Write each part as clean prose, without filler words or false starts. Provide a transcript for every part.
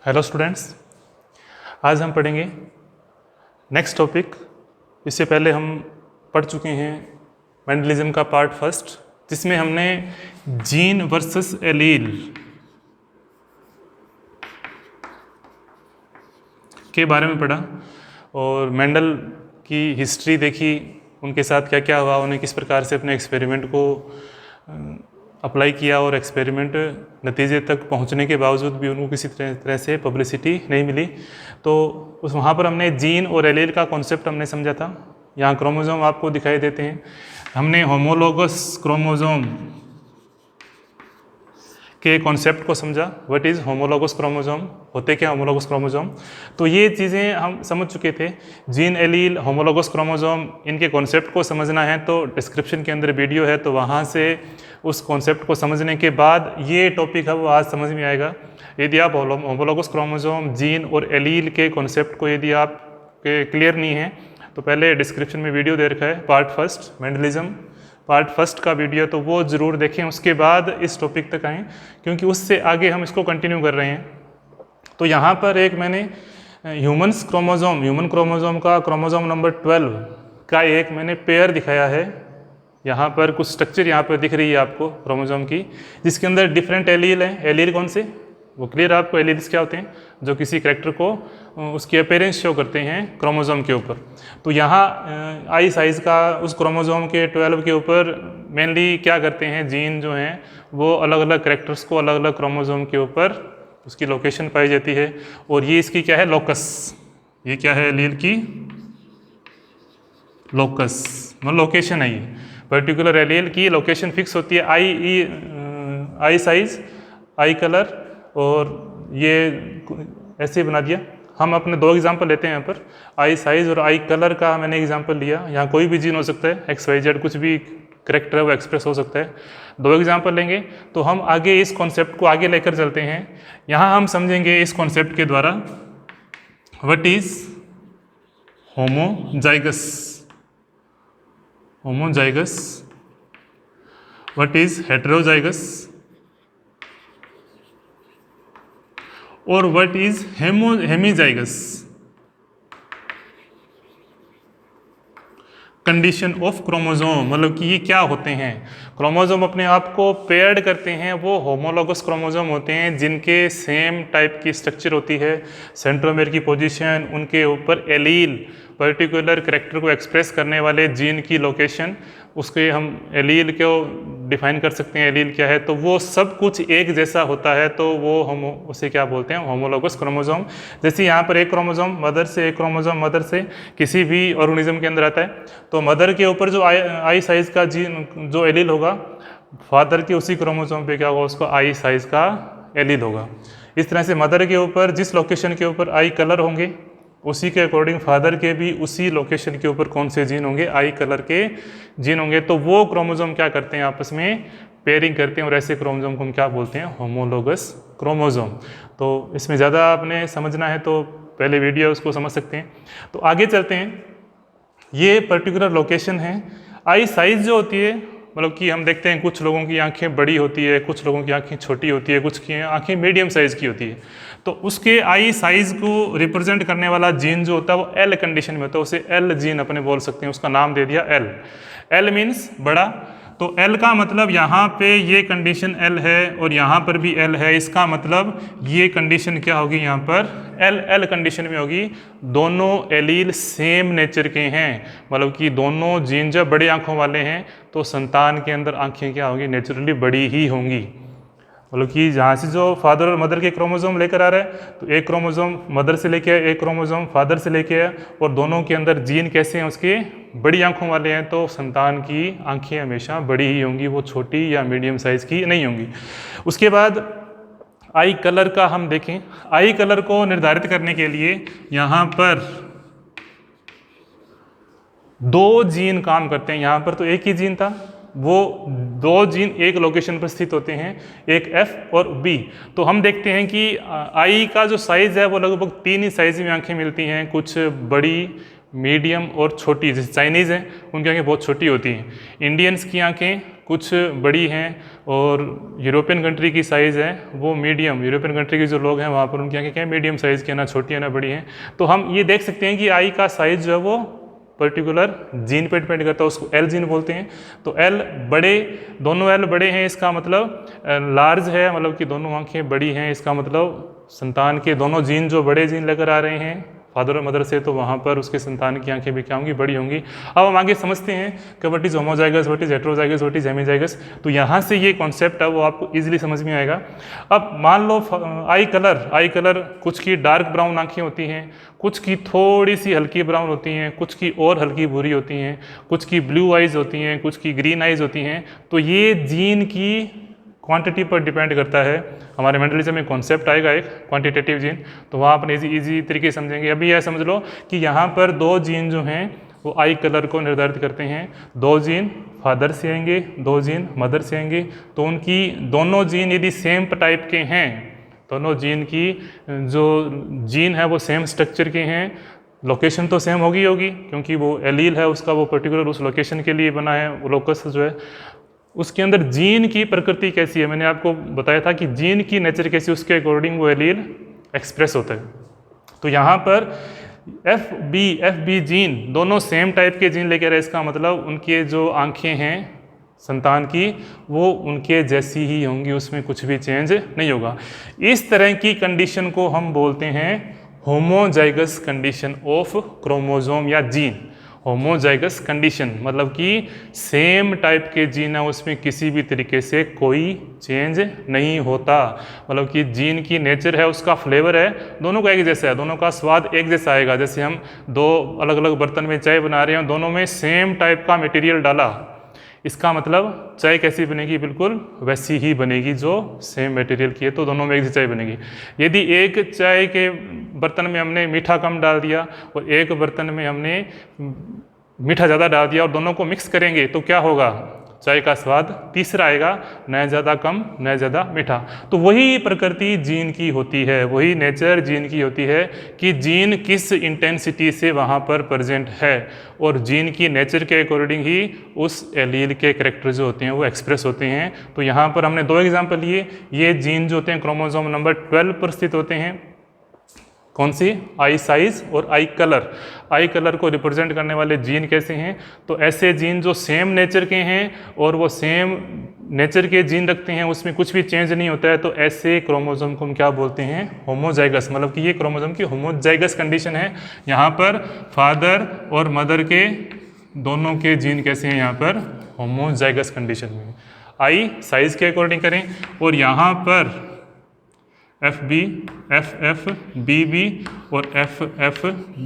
Hello students, आज हम पढ़ेंगे नेक्स्ट टॉपिक। इससे पहले हम पढ़ चुके हैं मेंडलिज्म का पार्ट फर्स्ट, जिसमें हमने जीन वर्सेस एलील के बारे में पढ़ा और मेंडल की हिस्ट्री देखी, उनके साथ क्या क्या हुआ, उन्हें किस प्रकार से अपने एक्सपेरिमेंट को अप्लाई किया और एक्सपेरिमेंट नतीजे तक पहुंचने के बावजूद भी उनको किसी तरह से पब्लिसिटी नहीं मिली। तो वहाँ पर हमने जीन और एलील का कॉन्सेप्ट हमने समझा था। यहाँ क्रोमोसोम आपको दिखाई देते हैं। हमने होमोलोगस क्रोमोसोम के कॉन्सेप्ट को समझा। व्हाट इज़ होमोलोगस क्रोमोसोम, होते क्या होमोलोगस क्रोमोसोम। तो ये चीज़ें हम समझ चुके थे। जीन, एलील, होमोलोगस क्रोमोसोम, इनके कॉन्सेप्ट को समझना है तो डिस्क्रिप्शन के अंदर वीडियो है, तो वहाँ से उस कॉन्सेप्ट को समझने के बाद ये टॉपिक है वो आज समझ में आएगा। यदि आप होमोलोगस क्रोमोसोम, जीन और एलील के कॉन्सेप्ट को यदि आप क्लियर नहीं है तो पहले डिस्क्रिप्शन में वीडियो दे रखा है, part first Mendelism part first का वीडियो, तो वो ज़रूर देखें, उसके बाद इस टॉपिक तक आएँ, क्योंकि उससे आगे हम इसको कंटिन्यू कर रहे हैं। तो यहाँ पर एक मैंने ह्यूमन क्रोमोसोम का क्रोमोसोम नंबर 12 का एक मैंने पेयर दिखाया है। यहाँ पर कुछ स्ट्रक्चर यहाँ पर दिख रही है आपको क्रोमोसोम की, जिसके अंदर डिफरेंट एलील हैं। एलील कौन से, वो क्लियर आपको एलील्स क्या होते हैं, जो किसी करैक्टर को उसकी अपीयरेंस शो करते हैं क्रोमोसोम के ऊपर। तो यहाँ आई साइज़ का उस क्रोमोसोम के 12 के ऊपर मेनली क्या करते हैं, जीन जो हैं वो अलग अलग करैक्टर्स को अलग अलग क्रोमोसोम के ऊपर उसकी लोकेशन पाई जाती है। और ये इसकी क्या है, लोकस, ये क्या है एलील की लोकस, मतलब लोकेशन है। ये पर्टिकुलर एलील की लोकेशन फिक्स होती है। आई साइज, आई कलर, और ये ऐसे बना दिया। हम अपने दो एग्जांपल लेते हैं यहाँ पर, आई साइज और आई कलर का मैंने एग्जांपल लिया। यहाँ कोई भी जीन हो सकता है, एक्स वाई जेड, कुछ भी करैक्टर है वो एक्सप्रेस हो सकता है। दो एग्जांपल लेंगे तो हम आगे इस कॉन्सेप्ट को आगे लेकर चलते हैं। यहाँ हम समझेंगे इस कॉन्सेप्ट के द्वारा what is homozygous, what is heterozygous और what is hemizygous condition of chromosome. मतलब कि ये क्या होते हैं, क्रोमोसोम अपने आप को पेयर्ड करते हैं, वो होमोलोगस क्रोमोसोम होते हैं जिनके सेम टाइप की स्ट्रक्चर होती है, सेंट्रोमेर की पोजीशन, उनके ऊपर एलील पर्टिकुलर करैक्टर को एक्सप्रेस करने वाले जीन की लोकेशन, उसके हम एलील को डिफाइन कर सकते हैं, एलील क्या है, तो वो सब कुछ एक जैसा होता है, तो वो हम उसे क्या बोलते हैं, होमोलोगस क्रोमोसोम। जैसे यहाँ पर एक क्रोमोसोम मदर से, एक क्रोमोसोम मदर से किसी भी ऑर्गेनिज्म के अंदर आता है, तो मदर के ऊपर जो आई साइज का जीन जो एलील होगा, फादर के उसी क्रोमोसोम पे क्या होगा, उसको आई साइज का एलील होगा। इस तरह से मदर के ऊपर जिस लोकेशन के ऊपर आई कलर होंगे, उसी के अकॉर्डिंग फादर के भी उसी लोकेशन के ऊपर कौन से जीन होंगे, आई कलर के जीन होंगे। तो वो क्रोमोसोम क्या करते हैं, आपस में पेयरिंग करते हैं, और ऐसे क्रोमोसोम को हम क्या बोलते हैं, होमोलोगस क्रोमोसोम। तो इसमें ज़्यादा आपने समझना है तो पहले वीडियो उसको समझ सकते हैं। तो आगे चलते हैं। ये पर्टिकुलर लोकेशन है। आई साइज जो होती है, मतलब कि हम देखते हैं कुछ लोगों की आंखें बड़ी होती है, कुछ लोगों की आंखें छोटी होती है, कुछ की आंखें मीडियम साइज़ की होती है। तो उसके आई साइज़ को रिप्रेजेंट करने वाला जीन जो होता है वो एल कंडीशन में होता है, उसे एल जीन अपने बोल सकते हैं, उसका नाम दे दिया एल। एल मीन्स बड़ा, तो एल का मतलब यहाँ पे ये कंडीशन एल है और यहाँ पर भी एल है, इसका मतलब ये कंडीशन क्या होगी, यहाँ पर एल एल कंडीशन में होगी। दोनों एलील सेम नेचर के हैं, मतलब कि दोनों जीन जब बड़ी आंखों वाले हैं तो संतान के अंदर आंखें क्या होंगी, नेचुरली बड़ी ही होंगी। मतलब कि जहाँ से जो फादर और मदर के क्रोमोसोम लेकर आ रहा है, तो एक क्रोमोसोम मदर से लेके आया, एक क्रोमोसोम फादर से लेके आया, और दोनों के अंदर जीन कैसे हैं, उसके बड़ी आंखों वाले हैं, तो संतान की आंखें हमेशा बड़ी ही होंगी, वो छोटी या मीडियम साइज़ की नहीं होंगी। उसके बाद आई कलर का हम देखें। आई कलर को निर्धारित करने के लिए यहाँ पर दो जीन काम करते हैं। यहाँ पर तो एक ही जीन था, वो दो जीन एक लोकेशन पर स्थित होते हैं, एक F और B। तो हम देखते हैं कि आई का जो साइज़ है वो लगभग 3 ही साइज़ में आंखें मिलती हैं, कुछ बड़ी, मीडियम और छोटी। जैसे चाइनीज़ हैं उनकी आंखें बहुत छोटी होती हैं, इंडियंस की आंखें कुछ बड़ी हैं और यूरोपियन कंट्री की साइज़ है वो मीडियम, यूरोपियन कंट्री के जो लोग हैं वहाँ पर उनकी आँखें क्या है, मीडियम साइज़ की है, ना छोटी है ना बड़ी हैं। तो हम ये देख सकते हैं कि आई का साइज़ जो है वो पर्टिकुलर जीन पे डिपेंड करता है, उसको एल जीन बोलते हैं। तो एल बड़े, दोनों एल बड़े हैं, इसका मतलब लार्ज है, मतलब कि दोनों आँखें बड़ी हैं, इसका मतलब संतान के दोनों जीन जो बड़े जीन लेकर आ रहे हैं फादर और मदर से, तो वहाँ पर उसके संतान की आंखें भी क्या होंगी, बड़ी होंगी। अब हम आगे समझते हैं कि what is homozygous, what is heterozygous, what is hemizygous. तो यहाँ से ये कॉन्सेप्ट है वो आपको इजीली समझ में आएगा। अब मान लो आई कलर कुछ की डार्क ब्राउन आंखें होती हैं, कुछ की थोड़ी सी हल्की ब्राउन होती हैं, कुछ की और हल्की भूरी होती हैं, कुछ की ब्लू आइज होती हैं, कुछ की ग्रीन आइज होती हैं। तो ये जीन की क्वांटिटी पर डिपेंड करता है। हमारे मेंटलिज्म में कॉन्सेप्ट आएगा एक क्वांटिटेटिव जीन, तो वहाँ अपन इजी तरीके से समझेंगे। अभी यह समझ लो कि यहाँ पर दो जीन जो हैं वो आई कलर को निर्धारित करते हैं। दो जीन फादर से आएंगे, दो जीन मदर से आएंगे। तो उनकी दोनों जीन यदि सेम टाइप के हैं, दोनों जीन की जो जीन है वो सेम स्ट्रक्चर के हैं, लोकेशन तो सेम होगी क्योंकि वो एलील है उसका, वो पर्टिकुलर उस लोकेशन के लिए बना है, वो लोकस जो है। उसके अंदर जीन की प्रकृति कैसी है, मैंने आपको बताया था कि जीन की नेचर कैसी, उसके अकॉर्डिंग वो एलील एक्सप्रेस होता है। तो यहाँ पर एफ बी जीन दोनों सेम टाइप के जीन लेकर है, इसका मतलब उनके जो आंखें हैं संतान की वो उनके जैसी ही होंगी, उसमें कुछ भी चेंज नहीं होगा। इस तरह की कंडीशन को हम बोलते हैं होमोजाइगस कंडीशन ऑफ क्रोमोसोम या जीन। होमोजाइगस कंडीशन मतलब कि सेम टाइप के जीन है, उसमें किसी भी तरीके से कोई चेंज नहीं होता। मतलब कि जीन की नेचर है, उसका फ्लेवर है, दोनों का एक जैसा है, दोनों का स्वाद एक जैसा आएगा। जैसे हम दो अलग अलग बर्तन में चाय बना रहे हैं, दोनों में सेम टाइप का मटेरियल डाला, इसका मतलब चाय कैसी बनेगी, बिल्कुल वैसी ही बनेगी जो सेम मटेरियल की है, तो दोनों में एक जैसी चाय बनेगी। यदि एक चाय के बर्तन में हमने मीठा कम डाल दिया और एक बर्तन में हमने मीठा ज़्यादा डाल दिया और दोनों को मिक्स करेंगे तो क्या होगा, चाय का स्वाद तीसरा आएगा, न ज़्यादा कम न ज़्यादा मीठा। तो वही प्रकृति जीन की होती है, वही नेचर जीन की होती है कि जीन किस इंटेंसिटी से वहाँ पर प्रेजेंट है, और जीन की नेचर के अकॉर्डिंग ही उस एलील के कैरेक्टर जो होते हैं वो एक्सप्रेस होते हैं। तो यहाँ पर हमने दो एग्जाम्पल लिए, ये जीन जो होते हैं क्रोमोसोम नंबर 12 पर स्थित होते हैं। कौन सी, आई साइज और आई कलर। आई कलर को रिप्रेजेंट करने वाले जीन कैसे हैं, तो ऐसे जीन जो सेम नेचर के हैं और वो सेम नेचर के जीन रखते हैं, उसमें कुछ भी चेंज नहीं होता है, तो ऐसे क्रोमोसोम को हम क्या बोलते हैं, होमोजाइगस। मतलब कि ये क्रोमोसोम की होमोजाइगस कंडीशन है। यहाँ पर फादर और मदर के दोनों के जीन कैसे हैं, यहाँ पर होमोजाइगस कंडीशन में आई साइज के अकॉर्डिंग करें, और यहाँ पर एफ एफ बी और एफ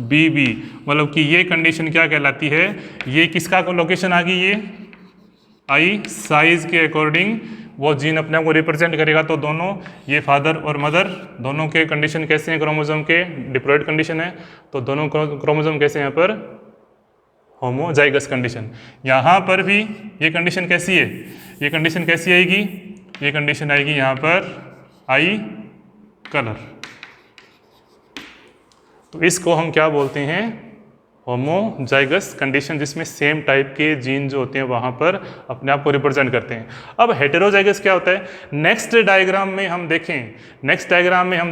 बी, मतलब कि ये कंडीशन क्या कहलाती है, ये किसका लोकेशन आ गई, ये आई साइज के अकॉर्डिंग वो जीन अपने आप को रिप्रेजेंट करेगा। तो दोनों ये फादर और मदर दोनों के कंडीशन कैसे हैं, क्रोमोसोम के डिप्लॉयड कंडीशन है, तो दोनों क्रोमोसोम कैसे हैं यहाँ पर, होमोजाइगस कंडीशन। यहाँ पर भी ये कंडीशन कैसी है, ये कंडीशन कैसी आएगी, ये कंडीशन आएगी यहाँ पर आई कलर। तो इसको हम क्या बोलते हैं, होमोजाइगस कंडीशन, जिसमें सेम टाइप के जीन जो होते हैं वहां पर अपने आप को रिप्रेजेंट करते हैं। अब हेटेरोजाइगस क्या होता है, नेक्स्ट डायग्राम में हम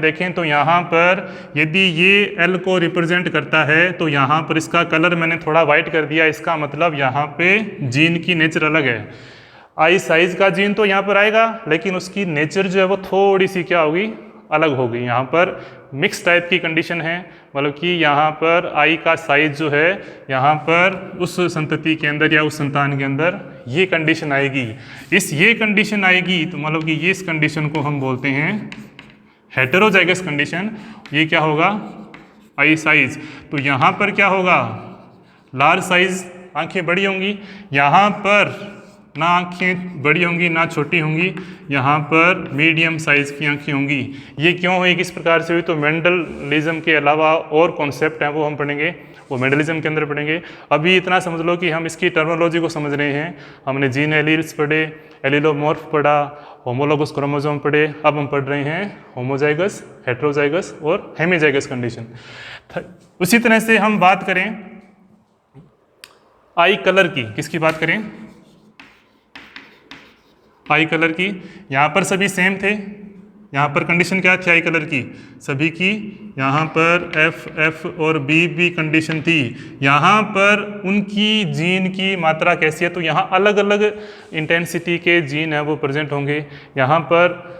देखें तो यहाँ पर यदि ये एल को रिप्रेजेंट करता है तो यहाँ पर इसका कलर मैंने थोड़ा वाइट कर दिया, इसका मतलब यहाँ पे जीन की नेचर अलग है। आई साइज का जीन तो यहाँ पर आएगा, लेकिन उसकी नेचर जो है वो थोड़ी सी क्या होगी, अलग हो गई। यहाँ पर मिक्स टाइप की कंडीशन है, मतलब कि यहाँ पर आई का साइज जो है यहाँ पर उस संतति के अंदर या उस संतान के अंदर ये कंडीशन आएगी। ये कंडीशन आएगी तो मतलब कि ये इस कंडीशन को हम बोलते हैं हेटेरोजाइगस कंडीशन। ये क्या होगा, आई साइज। तो यहाँ पर क्या होगा, लार्ज साइज आंखें बड़ी होंगी, यहाँ पर ना आंखें बड़ी होंगी ना छोटी होंगी, यहाँ पर मीडियम साइज की आंखें होंगी। ये क्यों हुई, किस प्रकार से हुई, तो मेंडलिज्म के अलावा और कॉन्सेप्ट हैं वो हम पढ़ेंगे, वो मेंडलिज्म के अंदर पढ़ेंगे। अभी इतना समझ लो कि हम इसकी टर्मिनोलॉजी को समझ रहे हैं। हमने जीन एलील्स पढ़े, एलिलोमॉर्फ पढ़ा, होमोलोगस क्रोमोसोम पढ़े, अब हम पढ़ रहे हैं होमोजाइगस, हेटेरोजाइगस और हेमिजाइगस कंडीशन। उसी तरह से हम बात करें आई कलर की, किसकी बात करें, आई कलर की। यहाँ पर सभी सेम थे, यहाँ पर कंडीशन क्या थी आई कलर की सभी की, यहाँ पर एफ और बी कंडीशन थी। यहाँ पर उनकी जीन की मात्रा कैसी है, तो यहाँ अलग अलग इंटेंसिटी के जीन है वो प्रेजेंट होंगे। यहाँ पर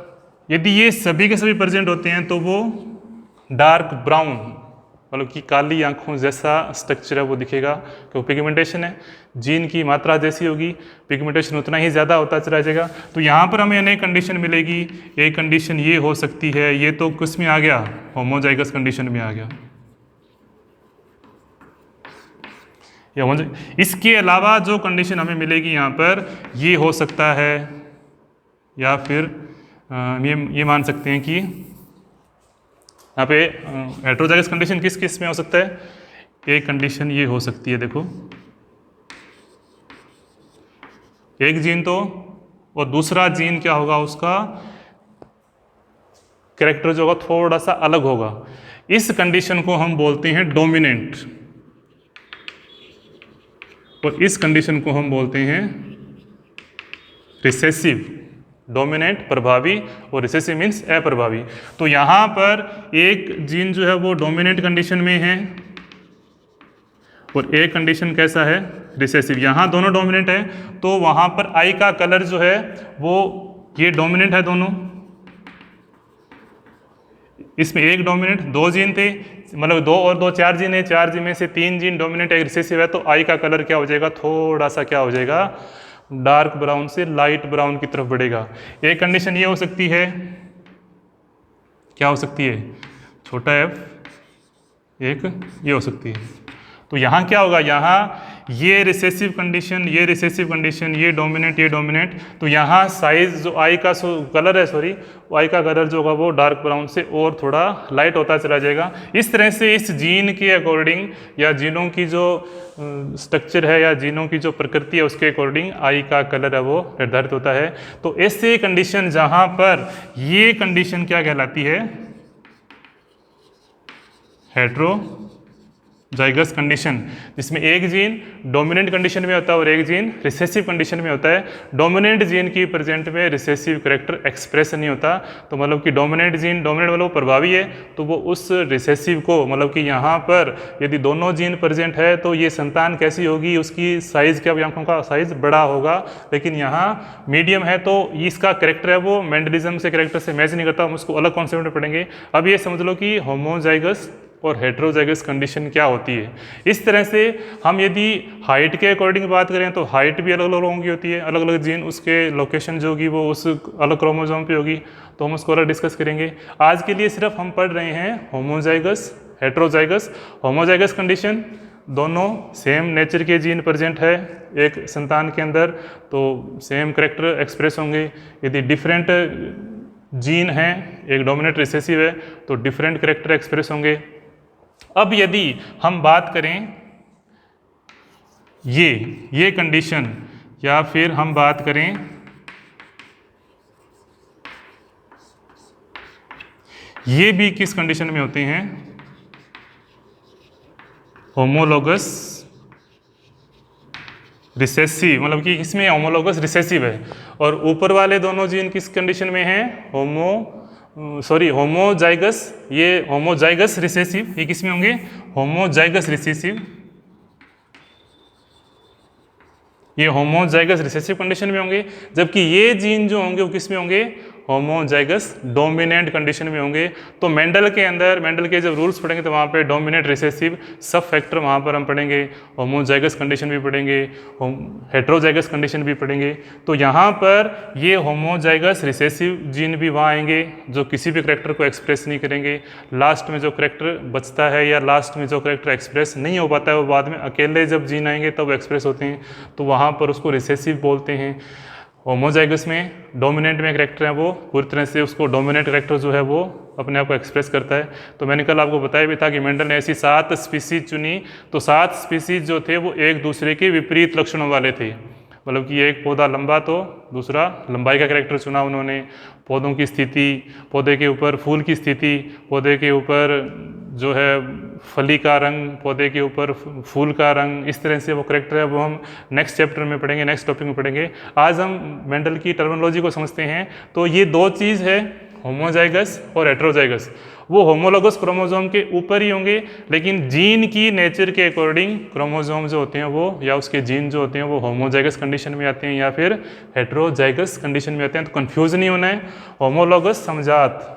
यदि ये सभी के सभी प्रेजेंट होते हैं तो वो डार्क ब्राउन मतलब कि काली आंखों जैसा स्ट्रक्चर है वो दिखेगा, क्योंकि पिगमेंटेशन है, जीन की मात्रा जैसी होगी पिगमेंटेशन उतना ही ज़्यादा होता चला जाएगा। तो यहाँ पर हमें अनेक कंडीशन मिलेगी। एक कंडीशन ये हो सकती है, ये तो किस में आ गया, होमोजाइगस कंडीशन में आ गया। इसके अलावा जो कंडीशन हमें मिलेगी यहाँ पर ये हो सकता है, या फिर ये मान सकते हैं कि यहाँ पे हेटेरोजाइगस कंडीशन किस किस में हो सकता है। एक कंडीशन ये हो सकती है, देखो एक जीन तो, और दूसरा जीन क्या होगा, उसका कैरेक्टर जो होगा थोड़ा सा अलग होगा। इस कंडीशन को हम बोलते हैं डोमिनेंट, और इस कंडीशन को हम बोलते हैं रिसेसिव। डोमिनेंट प्रभावी और रिसेसिव मीन्स अप्रभावी। तो यहाँ पर एक जीन जो है वो डोमिनेंट कंडीशन में है और एक कंडीशन कैसा है, रिसेसिव। यहाँ दोनों डोमिनेंट है, तो वहाँ पर आई का कलर जो है वो ये डोमिनेंट है दोनों। इसमें एक डोमिनेंट, दो जीन थे, मतलब दो और दो चार जीन है, चार जीन में से तीन जीन डोमिनेंट एक रिसेसिव है, तो आई का कलर क्या हो जाएगा, थोड़ा सा क्या हो जाएगा, डार्क ब्राउन से लाइट ब्राउन की तरफ बढ़ेगा। एक कंडीशन ये हो सकती है, क्या हो सकती है, छोटा एफ। एक ये हो सकती है। तो यहाँ क्या होगा, यहाँ ये रिसेसिव कंडीशन, ये रिसेसिव कंडीशन, ये डोमिनेंट, तो यहाँ साइज जो आई का कलर है, सॉरी आई का कलर जो होगा वो डार्क ब्राउन से और थोड़ा लाइट होता चला जाएगा। इस तरह से इस जीन के अकॉर्डिंग या जीनों की जो स्ट्रक्चर है या जीनों की जो प्रकृति है उसके अकॉर्डिंग आई का कलर है वो निर्धारित होता है। तो ऐसे कंडीशन जहाँ पर ये कंडीशन क्या कहलाती है, हेटेरोजाइगस कंडीशन, जिसमें एक जीन डोमिनेंट कंडीशन में होता है और एक जीन रिसेसिव कंडीशन में होता है। डोमिनेंट जीन की प्रेजेंट में रिसेसिव कैरेक्टर एक्सप्रेस नहीं होता, तो मतलब कि डोमिनेंट जीन, डोमिनेंट मतलब प्रभावी है, तो वो उस रिसेसिव को, मतलब कि यहाँ पर यदि दोनों जीन प्रेजेंट है तो ये संतान कैसी होगी, उसकी साइज क्या, आंखों का साइज बड़ा होगा। लेकिन यहाँ मीडियम है तो इसका कैरेक्टर है वो मेंडलिज्म से कैरेक्टर से मैच नहीं करता, हम उसको अलग कॉन्सेप्ट में पढ़ेंगे। अब ये समझ लो कि होमोजाइगस और हेटेरोजाइगस कंडीशन क्या होती है। इस तरह से हम यदि हाइट के अकॉर्डिंग बात करें तो हाइट भी अलग अलग लोगों की होती है, अलग अलग जीन उसके लोकेशन जो होगी वो उस अलग क्रोमोसोम पे होगी, तो हम उसको अलग डिस्कस करेंगे। आज के लिए सिर्फ हम पढ़ रहे हैं होमोजाइगस, हेटेरोजाइगस। होमोजाइगस कंडीशन, दोनों सेम नेचर के जीन प्रेजेंट है एक संतान के अंदर तो सेम कैरेक्टर एक्सप्रेस होंगे। यदि डिफरेंट जीन हैं, एक डोमिनेंट रिसेसिव है, तो डिफरेंट कैरेक्टर एक्सप्रेस होंगे। अब यदि हम बात करें ये कंडीशन, या फिर हम बात करें ये भी किस कंडीशन में होते हैं, होमोलोगस रिसेसिव, मतलब कि इसमें होमोलोगस रिसेसिव है। और ऊपर वाले दोनों जीन किस कंडीशन में हैं, होमोजाइगस, ये होमोजाइगस रिसेसिव, ये किस में होंगे, होमोजाइगस रिसेसिव, ये होमोजाइगस रिसेसिव कंडीशन में होंगे। जबकि ये जीन जो होंगे वो किस में होंगे, होमोजाइगस डोमिनेंट कंडीशन में होंगे। तो मेंडल के अंदर, मेंडल के जब रूल्स पढ़ेंगे तो वहाँ पे डोमिनेंट रिसेसिव सब फैक्टर वहाँ पर हम पढ़ेंगे, होमोजाइगस कंडीशन भी पढ़ेंगे, हेटेरोजाइगस कंडीशन भी पढ़ेंगे। तो यहाँ पर ये होमोजाइगस रिसेसिव जीन भी वहाँ आएंगे जो किसी भी करैक्टर को एक्सप्रेस नहीं करेंगे। लास्ट में जो करैक्टर बचता है या लास्ट में जो करैक्टर एक्सप्रेस नहीं हो पाता है वो बाद में अकेले जब जीन आएंगे तब एक्सप्रेस होते हैं, तो वहाँ पर उसको रिसेसिव बोलते हैं। होमोजाइगस में डोमिनेंट में कैरेक्टर है वो पूरी तरह से उसको डोमिनेंट कैरेक्टर जो है वो अपने आप को एक्सप्रेस करता है। तो मैंने कल आपको बताया भी था कि मेंडल ने ऐसी 7 स्पीसीज चुनी, तो 7 स्पीसीज जो थे वो एक दूसरे के विपरीत लक्षणों वाले थे। मतलब कि एक पौधा लंबा तो दूसरा लंबाई का कैरेक्टर चुना उन्होंने। पौधों की स्थिति, पौधे के ऊपर फूल की स्थिति, पौधे के ऊपर जो है फली का रंग, पौधे के ऊपर फूल का रंग, इस तरह से वो करेक्टर है, वो हम नेक्स्ट चैप्टर में पढ़ेंगे, नेक्स्ट टॉपिक में पढ़ेंगे। आज हम मेंडल की टर्मिनोलॉजी को समझते हैं। तो ये दो चीज़ है, होमोजाइगस और हेटेरोजाइगस। वो होमोलोगस क्रोमोसोम के ऊपर ही होंगे, लेकिन जीन की नेचर के अकॉर्डिंग क्रोमोसोम जो होते हैं वो, या उसके जीन जो होते हैं वो होमोजाइगस कंडीशन में आते हैं या फिर हेटेरोजाइगस कंडीशन में आते हैं। तो कंफ्यूज नहीं होना है, होमोलोगस समझात,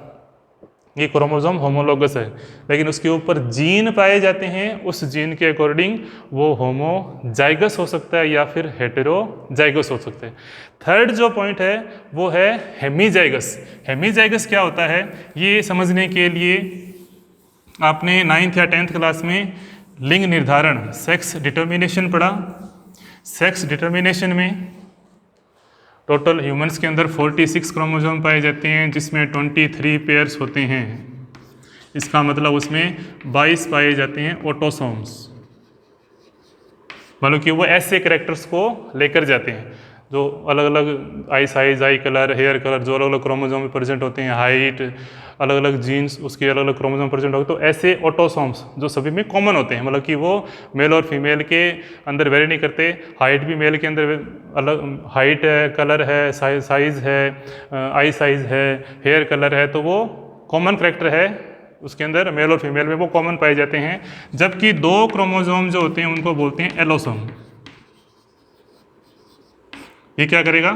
ये क्रोमोसोम होमोलोगस है, लेकिन उसके ऊपर जीन पाए जाते हैं, उस जीन के अकॉर्डिंग वो होमोजाइगस हो सकता है या फिर हेटेरोजाइगस हो सकता है। थर्ड जो पॉइंट है वो है हेमीजाइगस। हेमीजाइगस क्या होता है, ये समझने के लिए आपने 9th या 10th क्लास में लिंग निर्धारण, सेक्स डिटर्मिनेशन पढ़ा। सेक्स डिटर्मिनेशन में टोटल ह्यूमंस के अंदर 46 क्रोमोसोम पाए जाते हैं, जिसमें 23 पेयर्स होते हैं। इसका मतलब उसमें 22 पाए जाते हैं ऑटोसोम्स, मतलब कि वो ऐसे कैरेक्टर्स को लेकर जाते हैं जो अलग अलग eye size, eye colour, hair colour, जो अलग अलग क्रोमोसोम में प्रेजेंट होते हैं, हाइट, अलग अलग जीन्स उसके अलग अलग क्रोमोसोम प्रेजेंट होते हैं। तो ऐसे ऑटोसोम्स जो सभी में कॉमन होते हैं, मतलब कि वो मेल और फीमेल के अंदर वेरी नहीं करते। हाइट भी मेल के अंदर अलग हाइट है, कलर है, साइज है, आई साइज है, हेयर कलर है, तो वो कॉमन कैरेक्टर है उसके अंदर, मेल और फीमेल में वो कॉमन पाए जाते हैं। जबकि दो क्रोमोसोम जो होते हैं उनको बोलते हैं एलोसोम। ये क्या करेगा,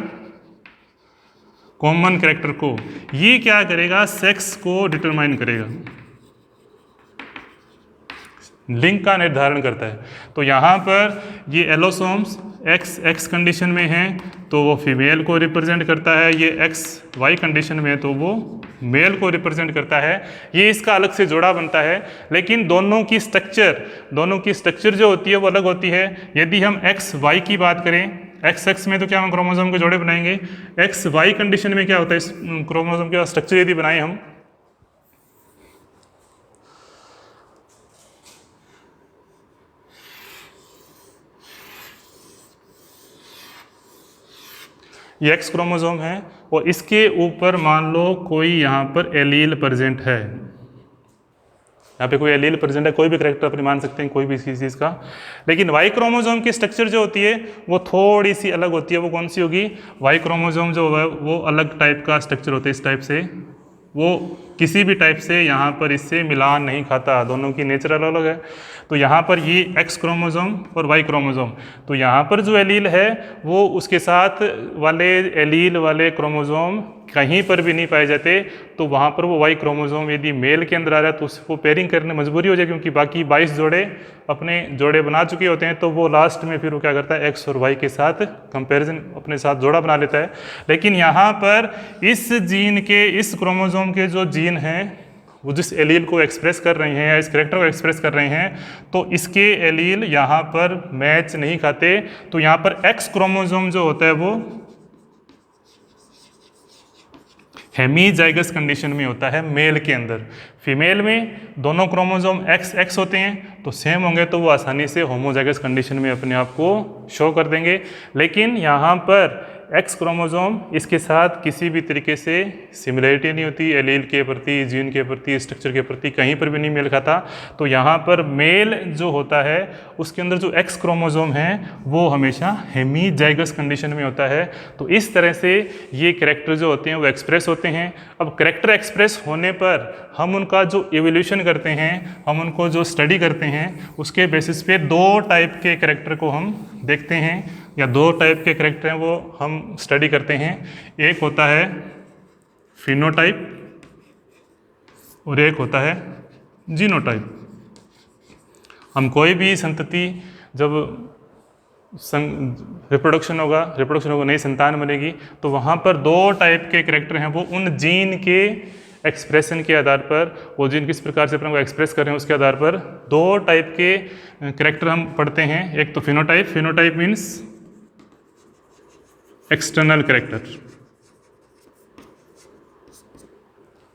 कॉमन कैरेक्टर को, ये क्या करेगा, सेक्स को डिटरमाइन करेगा, लिंग का निर्धारण करता है। तो यहाँ पर ये एलोसोम्स एक्स कंडीशन में हैं तो वो फीमेल को रिप्रेजेंट करता है, ये एक्स वाई कंडीशन में है तो वो मेल को रिप्रेजेंट करता है। ये इसका अलग से जोड़ा बनता है, लेकिन दोनों की स्ट्रक्चर जो होती है वो अलग होती है। यदि हम एक्स वाई की बात करें, एक्स में तो क्या हम क्रोमोसोम के जोड़े बनाएंगे, एक्स वाई कंडीशन में क्या होता है, इस क्रोमोसोम के स्ट्रक्चर यदि बनाए हम, ये एक्स क्रोमोसोम है और इसके ऊपर मान लो कोई यहाँ पर एलील प्रेजेंट है, यहाँ पे कोई एलील प्रेजेंट है, कोई भी कैरेक्टर अपनी मान सकते हैं कोई भी चीज़ का। लेकिन वाई क्रोमोसोम की स्ट्रक्चर जो होती है वो थोड़ी सी अलग होती है। वो कौन सी होगी, वाई क्रोमोसोम जो है वो अलग टाइप का स्ट्रक्चर होता है, इस टाइप से, वो किसी भी टाइप से यहाँ पर इससे मिलान नहीं खाता, दोनों की नेचर अलग अलग है। तो यहाँ पर ये एक्स क्रोमोसोम और वाई क्रोमोसोम, तो यहाँ पर जो एलील है वो उसके साथ वाले एलील वाले क्रोमोसोम कहीं पर भी नहीं पाए जाते। तो वहाँ पर वो वाई क्रोमोसोम यदि मेल के अंदर आ रहा है तो उसको पेयरिंग करने मजबूरी हो जाए, क्योंकि बाकी 22 जोड़े अपने जोड़े बना चुके होते हैं। तो वो लास्ट में फिर वो क्या करता है, एक्स और वाई के साथ कंपैरिजन अपने साथ जोड़ा बना लेता है। लेकिन यहाँ पर इस जीन के, इस क्रोमोसोम के जो जीन हैं वो जिस एलील को एक्सप्रेस कर रहे हैं या इस कैरेक्टर को एक्सप्रेस कर रहे हैं, तो इसके एलील यहाँ पर मैच नहीं खाते। तो यहाँ पर एक्स क्रोमोसोम जो होता है वो हेमीजाइगस कंडीशन में होता है मेल के अंदर। फीमेल में दोनों क्रोमोसोम एक्स होते हैं तो सेम होंगे, तो वो आसानी से होमोजाइगस कंडीशन में अपने आप को शो कर देंगे। लेकिन यहाँ पर एक्स क्रोमोसोम इसके साथ किसी भी तरीके से सिमिलरिटी नहीं होती, एलील के प्रति, जीन के प्रति, स्ट्रक्चर के प्रति कहीं पर भी नहीं मेल खाता। तो यहाँ पर मेल जो होता है उसके अंदर जो एक्स क्रोमोसोम है वो हमेशा हेमीजाइगस कंडीशन में होता है। तो इस तरह से ये कैरेक्टर जो होते हैं वो एक्सप्रेस होते हैं। अब कैरेक्टर एक्सप्रेस होने पर हम उनका जो एवोल्यूशन करते हैं, हम उनको जो स्टडी करते हैं, उसके बेसिस पे दो टाइप के कैरेक्टर को हम देखते हैं, या दो टाइप के कैरेक्टर हैं वो हम स्टडी करते हैं। एक होता है फिनोटाइप और एक होता है जीनोटाइप। हम कोई भी संतति जब रिप्रोडक्शन होगा, नई संतान बनेगी, तो वहाँ पर दो टाइप के कैरेक्टर हैं, वो उन जीन के एक्सप्रेशन के आधार पर, वो जीन किस प्रकार से अपने को एक्सप्रेस कर रहे हैं उसके आधार पर दो टाइप के कैरेक्टर हम पढ़ते हैं। एक तो फिनोटाइप मीन्स एक्सटर्नल कैरेक्टर,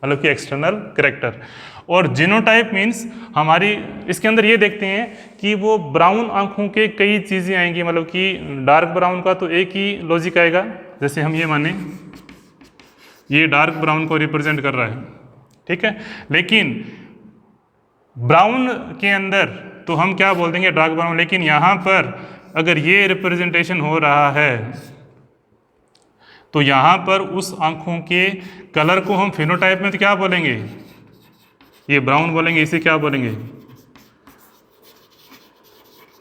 मतलब कि एक्सटर्नल कैरेक्टर, और जीनोटाइप मीन्स हमारी, इसके अंदर ये देखते हैं कि वो ब्राउन आंखों के कई चीज़ें आएंगी, मतलब कि डार्क ब्राउन का तो एक ही लॉजिक आएगा, जैसे हम ये माने ये डार्क ब्राउन को रिप्रेजेंट कर रहा है, ठीक है। लेकिन ब्राउन के अंदर तो हम क्या बोल देंगे, डार्क ब्राउन। लेकिन यहाँ पर अगर ये रिप्रेजेंटेशन हो रहा है तो यहाँ पर उस आंखों के कलर को हम फिनोटाइप में तो क्या बोलेंगे, ये ब्राउन बोलेंगे, इसे क्या बोलेंगे,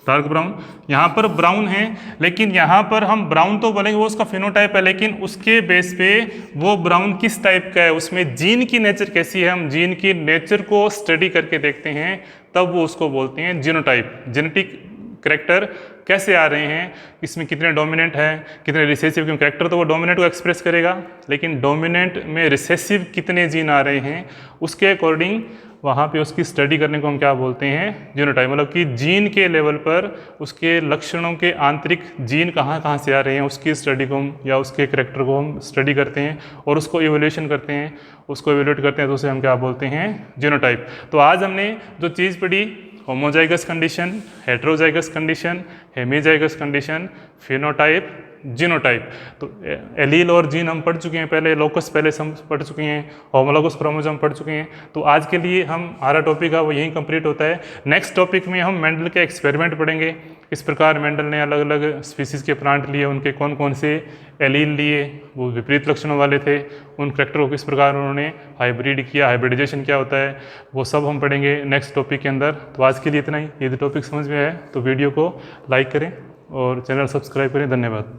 डार्क ब्राउन। यहाँ पर ब्राउन है, लेकिन यहाँ पर हम ब्राउन तो बोलेंगे, वो उसका फिनोटाइप है, लेकिन उसके बेस पे वो ब्राउन किस टाइप का है, उसमें जीन की नेचर कैसी है, हम जीन की नेचर को स्टडी करके देखते हैं, तब वो उसको बोलते हैं जीनोटाइप। जेनेटिक कैरेक्टर कैसे आ रहे हैं, इसमें कितने डोमिनेंट है, कितने रिसेसिव, क्योंकि कैरेक्टर तो वो डोमिनेंट को एक्सप्रेस करेगा, लेकिन डोमिनेंट में रिसेसिव कितने जीन आ रहे हैं, उसके अकॉर्डिंग वहाँ पे उसकी स्टडी करने को हम क्या बोलते हैं, जीनोटाइप। मतलब कि जीन के लेवल पर उसके लक्षणों के आंतरिक जीन कहाँ कहाँ से आ रहे हैं, उसकी स्टडी को हम या उसके कैरेक्टर को हम स्टडी करते हैं और उसको इवोल्यूशन करते हैं, उसको इवोल्यूट करते हैं, तो उसे हम क्या बोलते हैं, जीनोटाइप। तो आज हमने जो चीज़ पढ़ी, homozygous condition, heterozygous condition, hemizygous condition, phenotype, genotype. तो एलील और जीन हम पढ़ चुके हैं पहले, लोकस पहले हम पढ़ चुके हैं, होमोलोगस क्रोमोसोम पढ़ चुके हैं। तो आज के लिए हमारा टॉपिक है वो यहीं कंप्लीट होता है। नेक्स्ट टॉपिक में हम मेंडल के एक्सपेरिमेंट पढ़ेंगे, किस प्रकार मेंडल ने अलग अलग स्पीसीज़ के प्लांट लिए, उनके कौन कौन से एलील लिए, वो विपरीत लक्षणों वाले थे, उन करैक्टर को किस प्रकार उन्होंने हाइब्रिड किया, हाइब्रिडाइजेशन क्या होता है, वो सब हम पढ़ेंगे नेक्स्ट टॉपिक के अंदर। तो आज के लिए इतना ही। यदि टॉपिक समझ में आए तो वीडियो को लाइक करें और चैनल सब्सक्राइब करें। धन्यवाद।